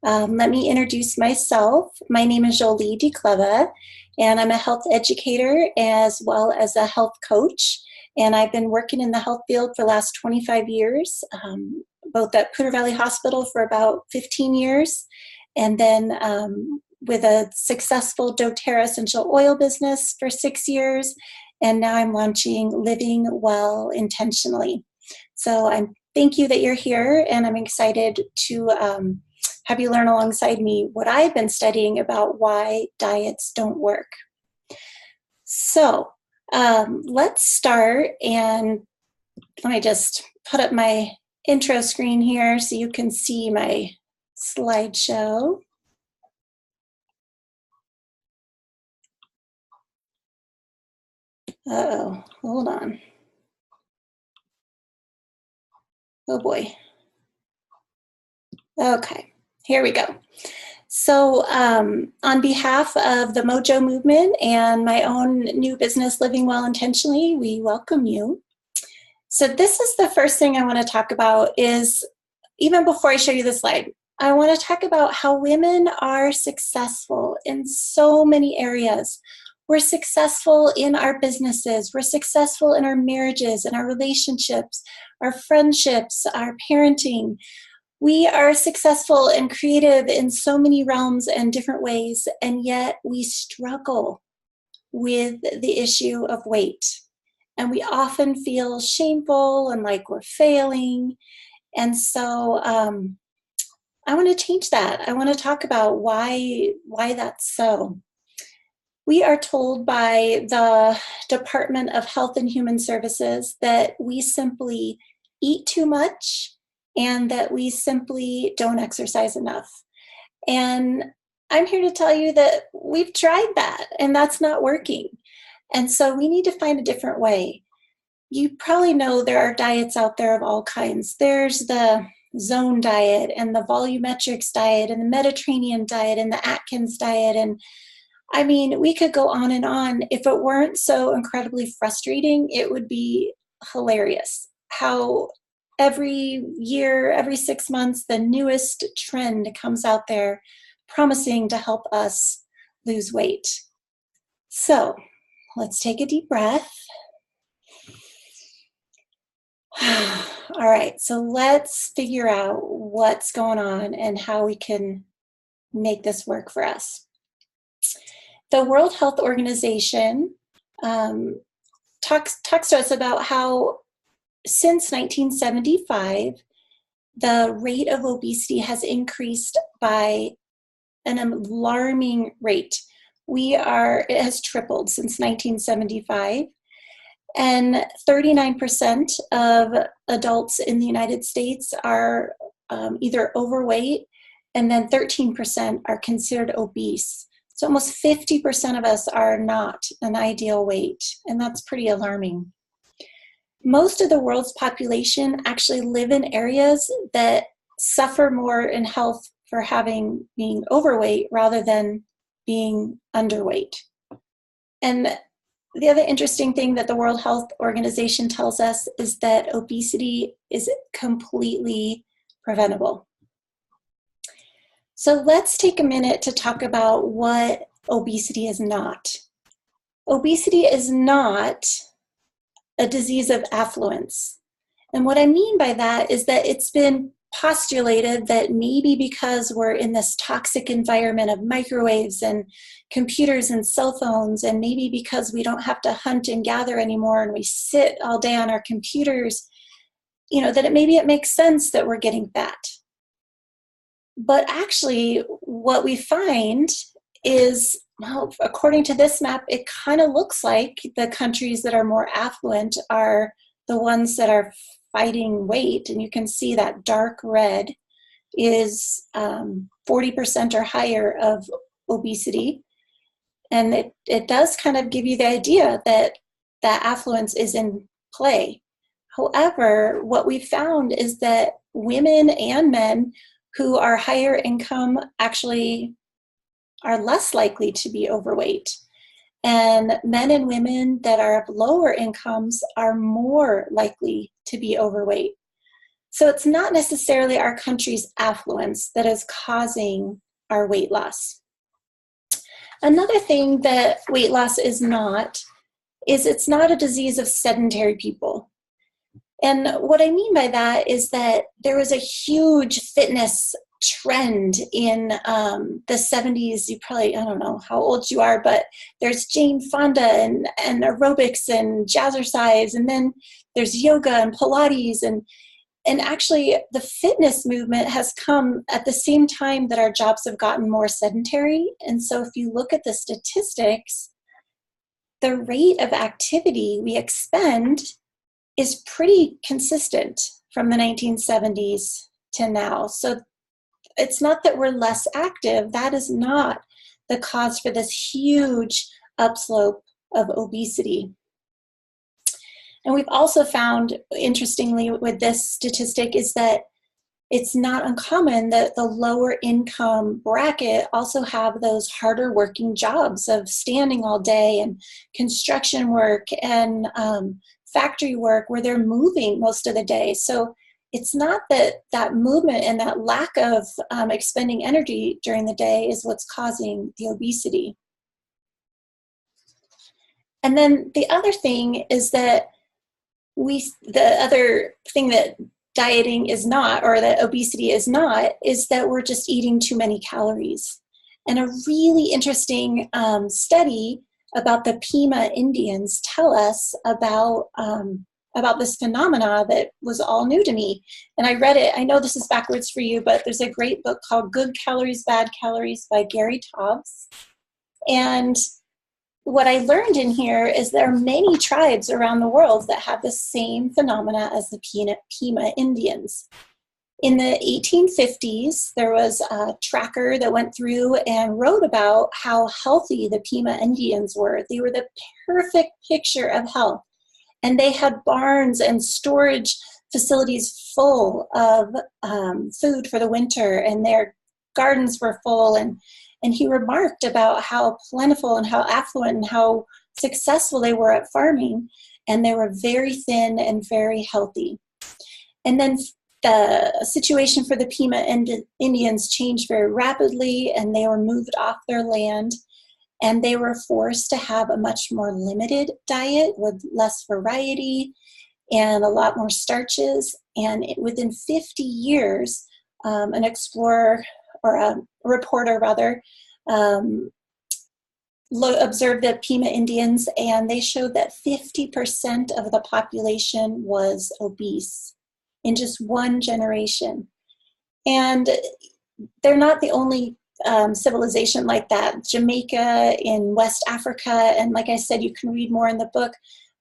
Let me introduce myself. My name is Jolie DeCleva, and I'm a health educator as well as a health coach. And I've been working in the health field for the last 25 years, both at Poudre Valley Hospital for about 15 years, and then with a successful doTERRA essential oil business for 6 years. And now I'm launching Living Well Intentionally. So thank you that you're here, and I'm excited to have you learn alongside me what I've been studying about why diets don't work. So let's start, and let me just put up my intro screen here so you can see my slideshow. Uh-oh, hold on. Oh boy. Okay, here we go. So on behalf of the Mojo Movement and my own new business, Living Well Intentionally, we welcome you. So this is the first thing I want to talk about is, even before I show you the slide, I want to talk about how women are successful in so many areas. We're successful in our businesses, we're successful in our marriages, in our relationships, our friendships, our parenting. We are successful and creative in so many realms and different ways, and yet we struggle with the issue of weight. And we often feel shameful and like we're failing. And so I want to change that. I want to talk about why that's so. We are told by the Department of Health and Human Services that we simply eat too much and that we simply don't exercise enough. And I'm here to tell you that we've tried that and that's not working. And so we need to find a different way. You probably know there are diets out there of all kinds. There's the Zone diet and the volumetrics diet and the Mediterranean diet and the Atkins diet. And I mean, we could go on and on. If it weren't so incredibly frustrating, it would be hilarious how every year, every 6 months, the newest trend comes out there promising to help us lose weight. So let's take a deep breath. All right, so let's figure out what's going on and how we can make this work for us. The World Health Organization talks to us about how since 1975, the rate of obesity has increased by an alarming rate. It has tripled since 1975. And 39% of adults in the United States are either overweight, and then 13% are considered obese. So almost 50% of us are not an ideal weight, and that's pretty alarming. Most of the world's population actually live in areas that suffer more in health for being overweight rather than being underweight. And the other interesting thing that the World Health Organization tells us is that obesity is completely preventable. So let's take a minute to talk about what obesity is not. Obesity is not a disease of affluence. And what I mean by that is that it's been postulated that maybe because we're in this toxic environment of microwaves and computers and cell phones, and maybe because we don't have to hunt and gather anymore and we sit all day on our computers, that maybe it makes sense that we're getting fat. But actually, what we find is, well, according to this map, it kind of looks like the countries that are more affluent are the ones that are fighting weight. And you can see that dark red is 40% or higher of obesity. And it does kind of give you the idea that that affluence is in play. However, what we found is that women and men who are higher income actually are less likely to be overweight. And men and women that are of lower incomes are more likely to be overweight. So it's not necessarily our country's affluence that is causing our weight loss. Another thing that weight loss is not, is it's not a disease of sedentary people. And what I mean by that is that there was a huge fitness trend in the 70s. You probably, I don't know how old you are, but there's Jane Fonda and aerobics and jazzercise, and then there's yoga and Pilates, and actually the fitness movement has come at the same time that our jobs have gotten more sedentary. And so if you look at the statistics, the rate of activity we expend is pretty consistent from the 1970s to now. So it's not that we're less active. That is not the cause for this huge upslope of obesity. And we've also found, interestingly, with this statistic, is that it's not uncommon that the lower income bracket also have those harder working jobs of standing all day and construction work and factory work where they're moving most of the day. So it's not that movement and that lack of expending energy during the day is what's causing the obesity. And then the other thing is that the other thing that dieting is not, or that obesity is not, is that we're just eating too many calories. And a really interesting study about the Pima Indians tell us about this phenomena that was all new to me. And I read it. I know this is backwards for you, but there's a great book called Good Calories, Bad Calories by Gary Taubes. And what I learned in here is there are many tribes around the world that have the same phenomena as the Pima Indians. In the 1850s, there was a tracker that went through and wrote about how healthy the Pima Indians were. They were the perfect picture of health. And they had barns and storage facilities full of food for the winter, and their gardens were full. And he remarked about how plentiful and how affluent and how successful they were at farming. And they were very thin and very healthy. And then the situation for the Pima Indians changed very rapidly, and they were moved off their land. And they were forced to have a much more limited diet with less variety and a lot more starches. And within 50 years, an explorer, or a reporter rather, observed the Pima Indians, and they showed that 50% of the population was obese in just one generation. And they're not the only civilization like that. Jamaica in West Africa, and like I said, you can read more in the book,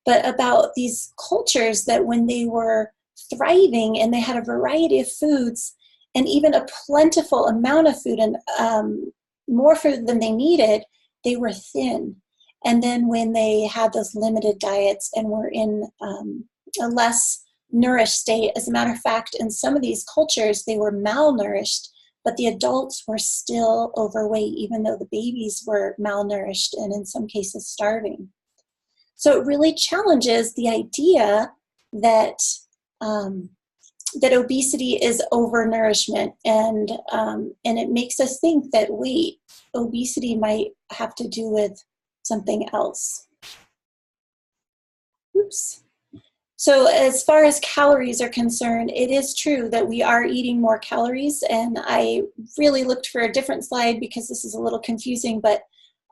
but about these cultures that when they were thriving and they had a variety of foods and even a plentiful amount of food and more food than they needed, they were thin. And then when they had those limited diets and were in a less nourished state, as a matter of fact, in some of these cultures, they were malnourished, but the adults were still overweight, even though the babies were malnourished and in some cases starving. So it really challenges the idea that that obesity is overnourishment, and it makes us think that, wait, obesity might have to do with something else. Oops. So as far as calories are concerned, it is true that we are eating more calories, and I really looked for a different slide because this is a little confusing, but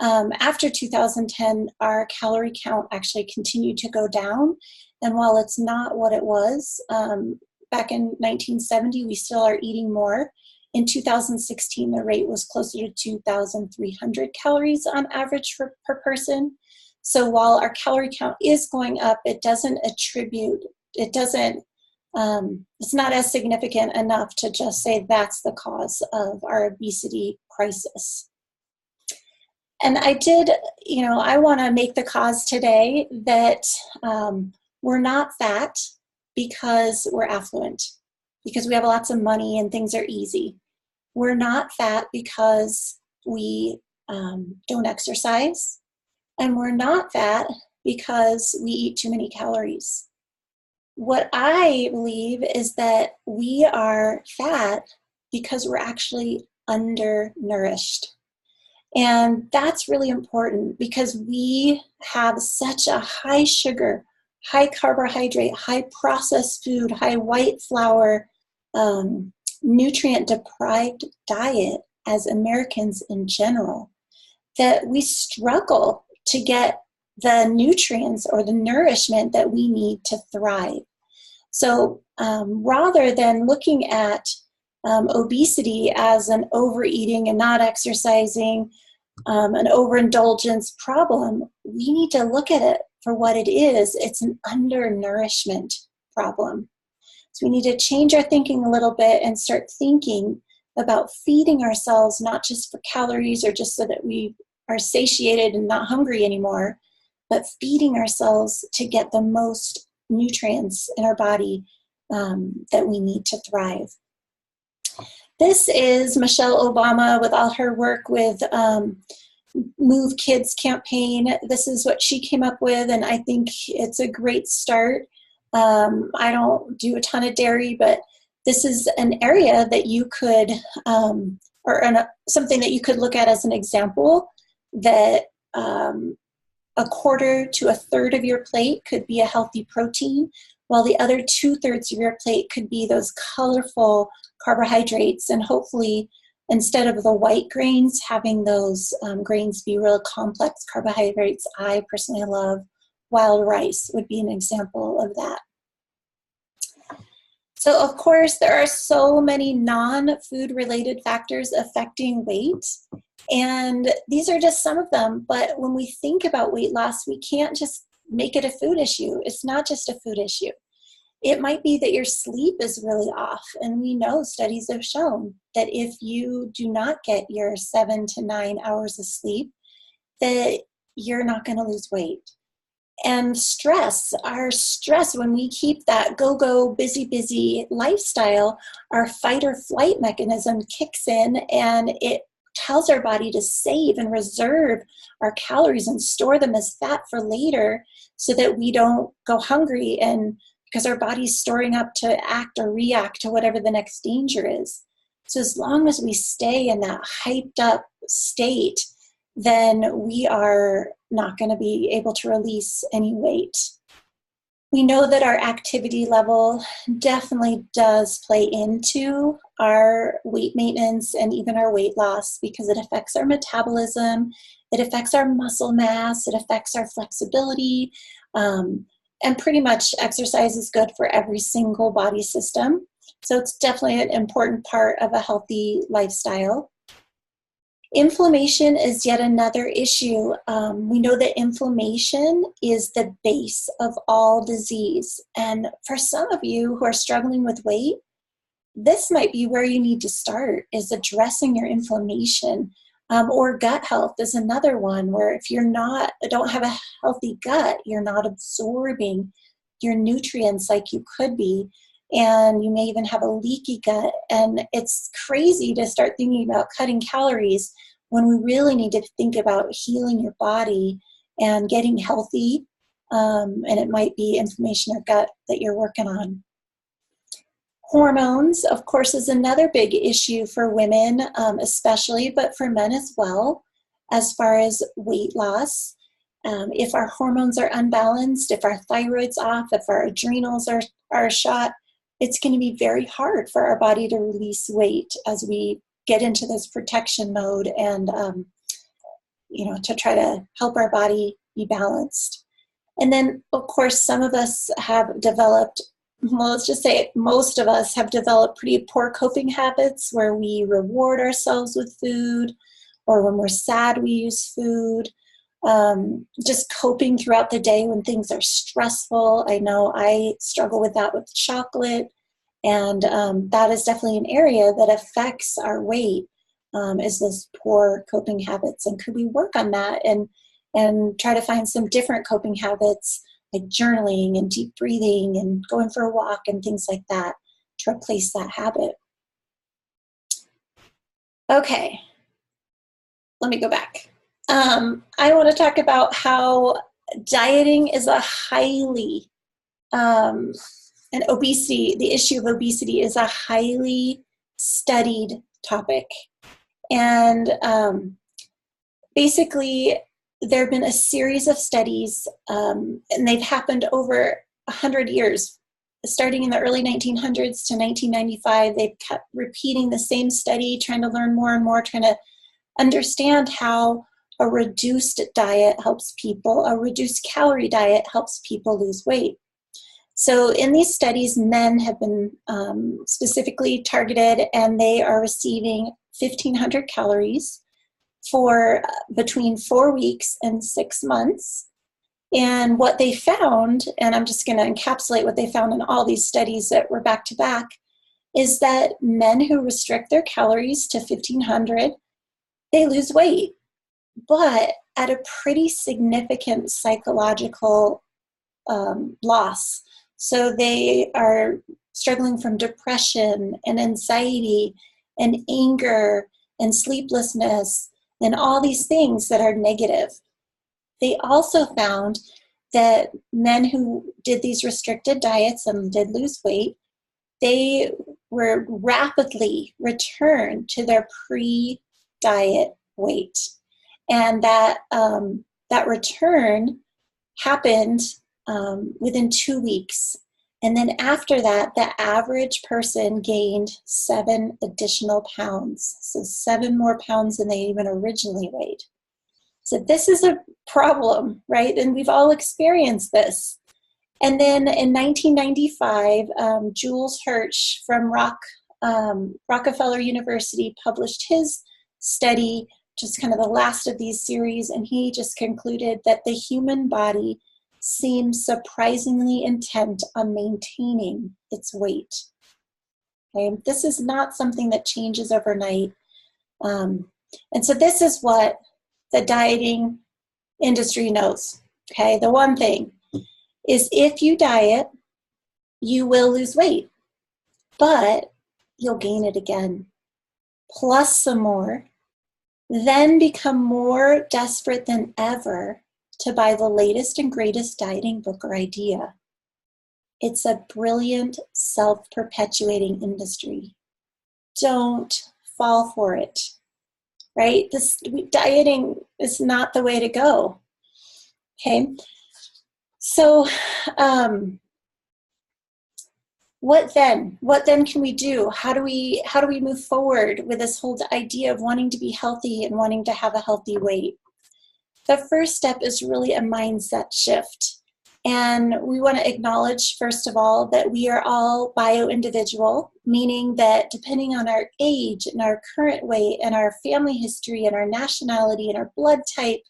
after 2010, our calorie count actually continued to go down, and while it's not what it was back in 1970, we still are eating more. In 2016, the rate was closer to 2,300 calories on average per person. So while our calorie count is going up, it doesn't attribute, it's not as significant enough to just say that's the cause of our obesity crisis. And I want to make the cause today that we're not fat because we're affluent, because we have lots of money and things are easy. We're not fat because we don't exercise. And we're not fat because we eat too many calories. what I believe is that we are fat because we're actually undernourished. And that's really important because we have such a high sugar, high carbohydrate, high processed food, high white flour, nutrient deprived diet as Americans in general, that we struggle to get the nutrients or the nourishment that we need to thrive. So rather than looking at obesity as an overeating and not exercising, an overindulgence problem, we need to look at it for what it is. It's an undernourishment problem. So we need to change our thinking a little bit and start thinking about feeding ourselves, not just for calories or just so that we are satiated and not hungry anymore, but feeding ourselves to get the most nutrients in our body that we need to thrive. This is Michelle Obama with all her work with Move Kids campaign. This is what she came up with, and I think it's a great start. I don't do a ton of dairy, but this is an area that you could, something that you could look at as an example that a quarter to a third of your plate could be a healthy protein, while the other 2/3 of your plate could be those colorful carbohydrates, and hopefully instead of the white grains, having those grains be real complex carbohydrates. I personally love wild rice would be an example of that. So of course, there are so many non-food related factors affecting weight, and these are just some of them. But when we think about weight loss, we can't just make it a food issue. It's not just a food issue. It might be that your sleep is really off, and we know studies have shown that if you do not get your 7 to 9 hours of sleep, that you're not going to lose weight. And stress, our stress, when we keep that go-go, busy lifestyle, our fight or flight mechanism kicks in, and it tells our body to save and reserve our calories and store them as fat for later so that we don't go hungry, and because our body's storing up to act or react to whatever the next danger is. So as long as we stay in that hyped up state, then we are not going to be able to release any weight. We know that our activity level definitely does play into our weight maintenance and even our weight loss, because it affects our metabolism, it affects our muscle mass, it affects our flexibility, and pretty much exercise is good for every single body system. So it's definitely an important part of a healthy lifestyle. Inflammation is yet another issue. We know that inflammation is the base of all disease. And for some of you who are struggling with weight, this might be where you need to start, is addressing your inflammation. Or gut health is another one, where if you're don't have a healthy gut, you're not absorbing your nutrients like you could be. And you may even have a leaky gut. And it's crazy to start thinking about cutting calories when we really need to think about healing your body and getting healthy. And it might be inflammation or gut that you're working on. Hormones, of course, is another big issue for women, especially, but for men as well, as far as weight loss. If our hormones are unbalanced, if our thyroid's off, if our adrenals are shot, it's going to be very hard for our body to release weight as we get into this protection mode and, to try to help our body be balanced. And then, of course, some of us have developed, well, let's just say most of us have developed pretty poor coping habits where we reward ourselves with food, or when we're sad, we use food. Just coping throughout the day when things are stressful. I know I struggle with that with chocolate, and that is definitely an area that affects our weight, is those poor coping habits. And could we work on that and try to find some different coping habits, like journaling and deep breathing and going for a walk and things like that, to replace that habit. Okay, let me go back. I want to talk about how dieting is a highly and obesity, the issue of obesity is a highly studied topic. And basically, there have been a series of studies, and they've happened over 100 years. Starting in the early 1900s to 1995, they've kept repeating the same study, trying to learn more and more, trying to understand how a reduced diet helps people, a reduced calorie diet helps people lose weight. So in these studies, men have been specifically targeted, and they are receiving 1,500 calories for between 4 weeks and 6 months. And what they found, and I'm just going to encapsulate what they found in all these studies that were back to back, is that men who restrict their calories to 1,500, they lose weight, but at a pretty significant psychological loss. So they are struggling from depression and anxiety and anger and sleeplessness and all these things that are negative. They also found that men who did these restricted diets and did lose weight, they were rapidly returned to their pre-diet weight. And that return happened within 2 weeks. And then after that, the average person gained 7 additional pounds. So 7 more pounds than they even originally weighed. So this is a problem, right? And we've all experienced this. And then in 1995, Jules Hirsch from Rockefeller University published his study, just kind of the last of these series, and he just concluded that the human body seems surprisingly intent on maintaining its weight. Okay? This is not something that changes overnight. And so this is what the dieting industry knows. Okay, the one thing is if you diet, you will lose weight, but you'll gain it again, plus some more, then become more desperate than ever to buy the latest and greatest dieting book or idea. It's a brilliant, self-perpetuating industry. Don't fall for it, right? Dieting is not the way to go, okay? So what then? What then can we do? How do we move forward with this whole idea of wanting to be healthy and wanting to have a healthy weight? The first step is really a mindset shift. And we want to acknowledge, first of all, that we are all bio-individual, meaning that depending on our age and our current weight and our family history and our nationality and our blood type,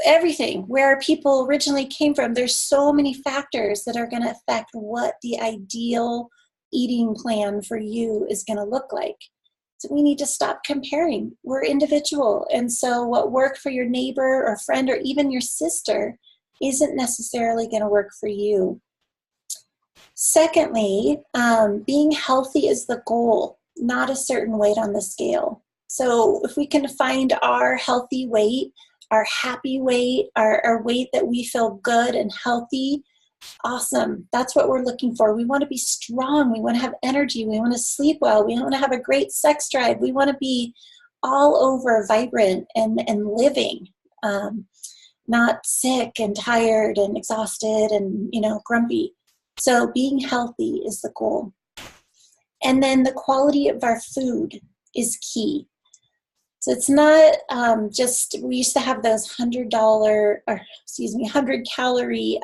everything, where people originally came from, there's so many factors that are going to affect what the ideal eating plan for you is going to look like. So we need to stop comparing. We're individual. And so what worked for your neighbor or friend or even your sister isn't necessarily going to work for you. Secondly, being healthy is the goal, not a certain weight on the scale. So if we can find our healthy weight, our happy weight, our weight that we feel good and healthy, awesome. That's what we're looking for. We want to be strong. We want to have energy. We want to sleep well. We want to have a great sex drive. We want to be all over vibrant and living, not sick and tired and exhausted and, grumpy. So being healthy is the goal. And then the quality of our food is key. So it's not just, we used to have those $100 calorie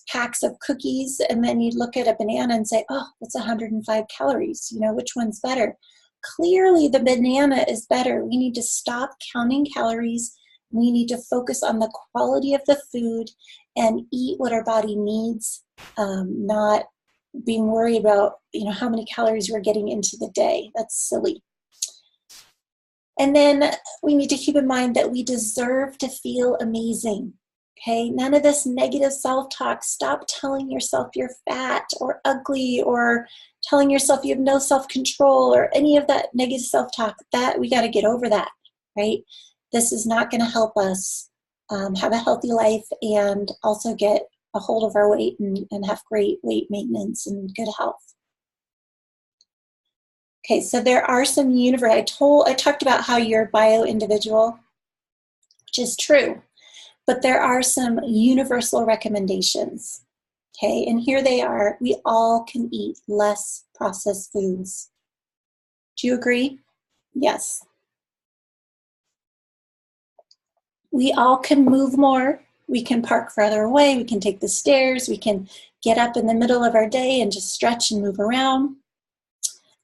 packs of cookies, and then you'd look at a banana and say, oh, that's 105 calories. Which one's better? Clearly the banana is better. We need to stop counting calories. We need to focus on the quality of the food and eat what our body needs, not being worried about, how many calories we're getting into the day. That's silly. And then we need to keep in mind that we deserve to feel amazing. Okay, none of this negative self-talk. Stop telling yourself you're fat or ugly or telling yourself you have no self-control or any of that negative self-talk. That we got to get over that, right? This is not going to help us have a healthy life and also get a hold of our weight and have great weight maintenance and good health. Okay, so there are some I talked about how you're bio-individual, which is true, but there are some universal recommendations. Okay, and here they are. We all can eat less processed foods. Do you agree? Yes. We all can move more. We can park further away. We can take the stairs. We can get up in the middle of our day and just stretch and move around.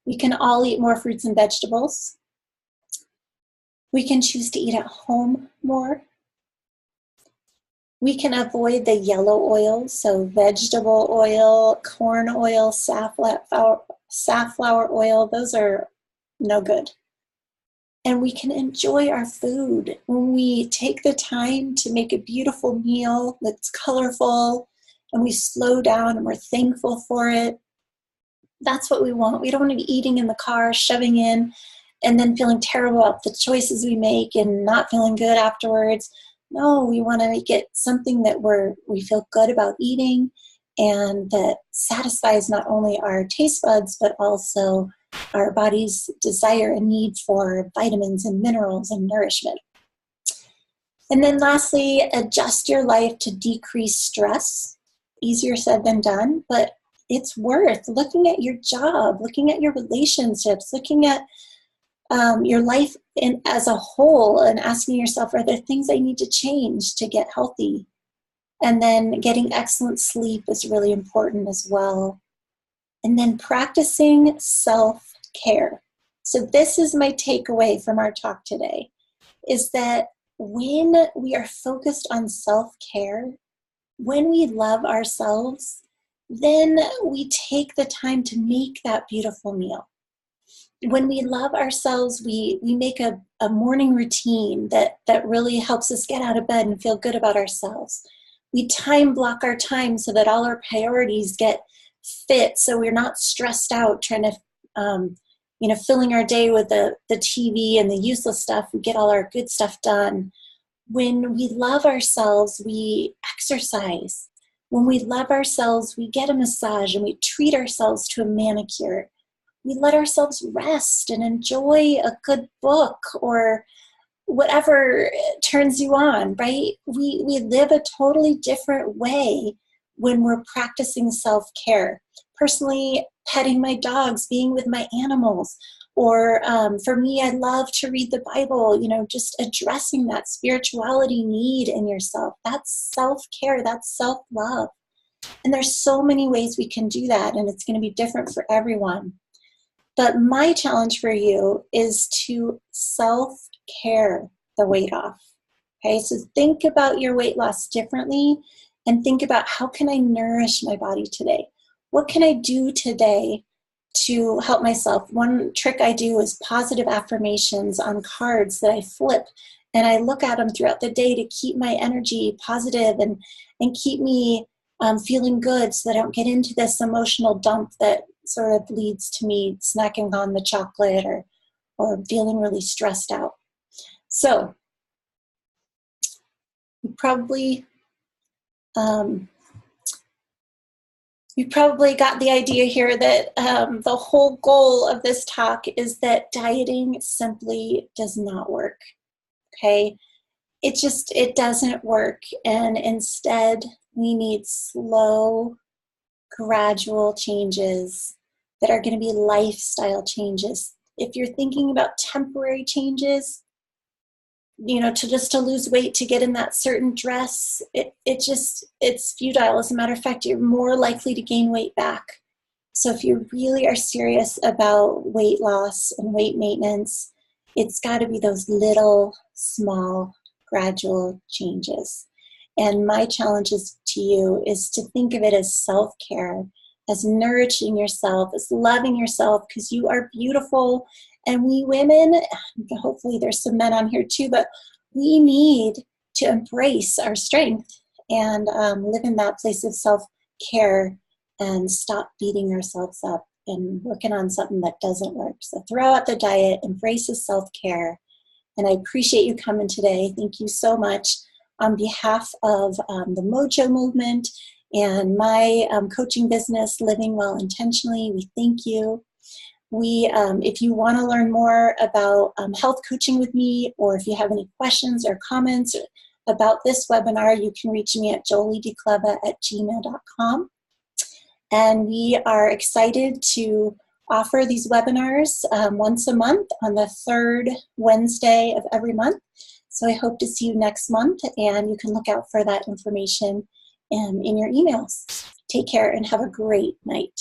We can all eat more fruits and vegetables. We can choose to eat at home more. We can avoid the yellow oils, so vegetable oil, corn oil, safflower oil, those are no good. And we can enjoy our food when we take the time to make a beautiful meal that's colorful and we slow down and we're thankful for it. That's what we want. We don't want to be eating in the car, shoving in, and then feeling terrible about the choices we make and not feeling good afterwards. No, we want to make it something that we feel good about eating and that satisfies not only our taste buds, but also our body's desire and need for vitamins and minerals and nourishment. And then lastly, adjust your life to decrease stress. Easier said than done, but it's worth looking at your job, looking at your relationships, looking at your life as a whole and asking yourself, are there things I need to change to get healthy? And then getting excellent sleep is really important as well. And then practicing self-care. So this is my takeaway from our talk today, is that when we are focused on self-care, when we love ourselves, then we take the time to make that beautiful meal. When we love ourselves, we make a morning routine that really helps us get out of bed and feel good about ourselves. We time block our time so that all our priorities get fit, so we're not stressed out trying to, filling our day with the TV and the useless stuff. We get all our good stuff done. When we love ourselves, we exercise. When we love ourselves, we get a massage and we treat ourselves to a manicure. We let ourselves rest and enjoy a good book or whatever turns you on, right? We live a totally different way when we're practicing self-care. Personally, petting my dogs, being with my animals, or for me, I love to read the Bible, just addressing that spirituality need in yourself. That's self-care, that's self-love. And there's so many ways we can do that, and it's going to be different for everyone. But my challenge for you is to self-care the weight off. Okay, so think about your weight loss differently and think about, how can I nourish my body today? What can I do today to help myself? One trick I do is positive affirmations on cards that I flip, and I look at them throughout the day to keep my energy positive and keep me feeling good, so that I don't get into this emotional dump that sort of leads to me snacking on the chocolate or feeling really stressed out. So you probably got the idea here that the whole goal of this talk is that dieting simply does not work. Okay, it doesn't work, and instead we need slow, gradual changes that are going to be lifestyle changes. If you're thinking about temporary changes, to lose weight, to get in that certain dress, it's futile. As a matter of fact, you're more likely to gain weight back. So if you really are serious about weight loss and weight maintenance, it's got to be those little, small, gradual changes. And my challenge to you is to think of it as self-care, as nourishing yourself, as loving yourself, because you are beautiful. And we women, hopefully there's some men on here too, but we need to embrace our strength and live in that place of self-care and stop beating ourselves up and working on something that doesn't work. So throw out the diet, embrace the self-care. And I appreciate you coming today. Thank you so much. On behalf of the Mojo movement and my coaching business, Living Well Intentionally. We thank you. If you want to learn more about health coaching with me, or if you have any questions or comments about this webinar, you can reach me at joliedecleva@gmail.com. And we are excited to offer these webinars once a month on the third Wednesday of every month. So I hope to see you next month, and you can look out for that information in your emails. Take care and have a great night.